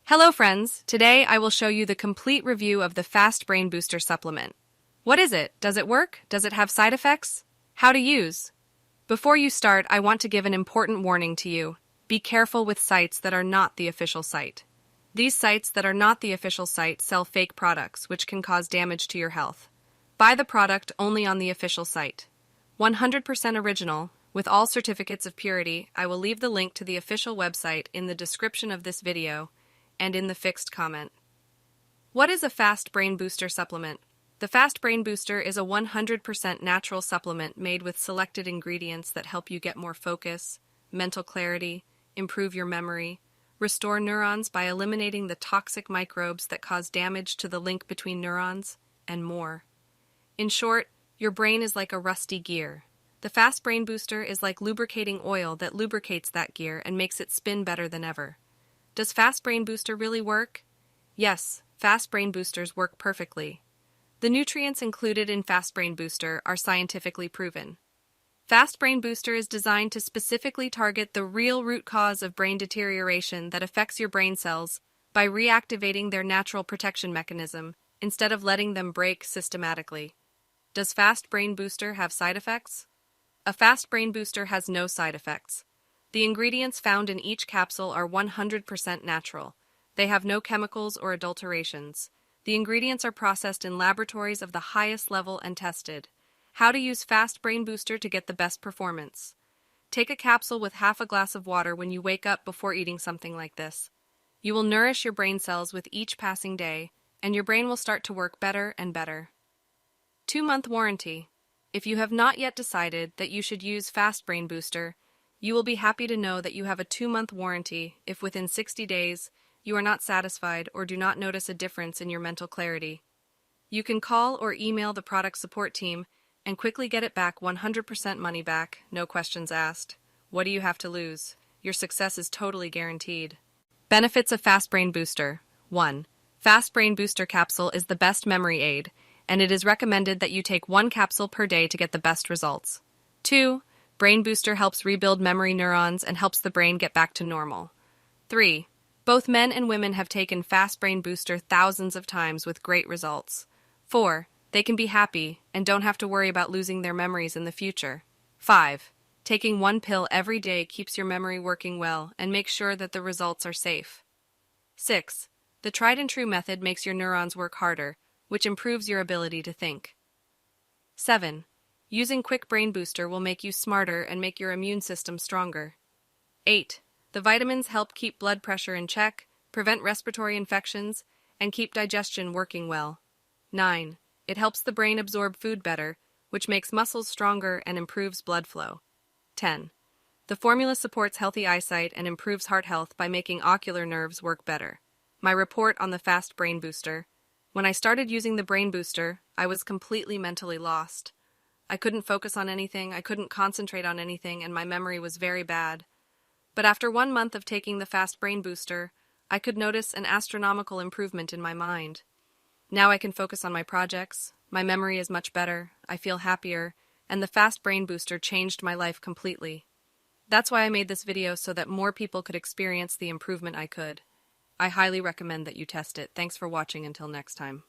Hello friends, today I will show you the complete review of the Fast Brain Booster supplement. What is it? Does it work? Does it have side effects? How to use? Before you start, I want to give an important warning to you. Be careful with sites that are not the official site. These sites that are not the official site sell fake products, which can cause damage to your health. Buy the product only on the official site. 100% original, with all certificates of purity. I will leave the link to the official website in the description of this video and in the fixed comment. What is a Fast Brain Booster supplement? The Fast Brain Booster is a 100% natural supplement made with selected ingredients that help you get more focus, mental clarity, improve your memory, restore neurons by eliminating the toxic microbes that cause damage to the link between neurons, and more. In short, your brain is like a rusty gear. The Fast Brain Booster is like lubricating oil that lubricates that gear and makes it spin better than ever. Does Fast Brain Booster really work? Yes, Fast Brain Boosters work perfectly. The nutrients included in Fast Brain Booster are scientifically proven. Fast Brain Booster is designed to specifically target the real root cause of brain deterioration that affects your brain cells by reactivating their natural protection mechanism instead of letting them break systematically. Does Fast Brain Booster have side effects? A Fast Brain Booster has no side effects. The ingredients found in each capsule are 100% natural. They have no chemicals or adulterations. The ingredients are processed in laboratories of the highest level and tested. How to use Fast Brain Booster to get the best performance. Take a capsule with half a glass of water when you wake up before eating something like this. You will nourish your brain cells with each passing day, and your brain will start to work better and better. 2-month warranty. If you have not yet decided that you should use Fast Brain Booster, you will be happy to know that you have a 2-month warranty if within 60 days you are not satisfied or do not notice a difference in your mental clarity. You can call or email the product support team and quickly get it back 100% money back, no questions asked. What do you have to lose? Your success is totally guaranteed. Benefits of Fast Brain Booster. 1. Fast Brain Booster capsule is the best memory aid, and it is recommended that you take 1 capsule per day to get the best results. 2. Brain Booster helps rebuild memory neurons and helps the brain get back to normal. 3. Both men and women have taken Fast Brain Booster thousands of times with great results. 4. They can be happy and don't have to worry about losing their memories in the future. 5. Taking 1 pill every day keeps your memory working well and makes sure that the results are safe. 6. The tried and true method makes your neurons work harder, which improves your ability to think. 7. Using Quick Brain Booster will make you smarter and make your immune system stronger. 8. The vitamins help keep blood pressure in check, prevent respiratory infections, and keep digestion working well. 9. It helps the brain absorb food better, which makes muscles stronger and improves blood flow. 10. The formula supports healthy eyesight and improves heart health by making ocular nerves work better. My report on the Fast Brain Booster. When I started using the Brain Booster, I was completely mentally lost. I couldn't focus on anything, I couldn't concentrate on anything, and my memory was very bad. But after 1 month of taking the Fast Brain Booster, I could notice an astronomical improvement in my mind. Now I can focus on my projects, my memory is much better, I feel happier, and the Fast Brain Booster changed my life completely. That's why I made this video, so that more people could experience the improvement I could. I highly recommend that you test it. Thanks for watching. Until next time.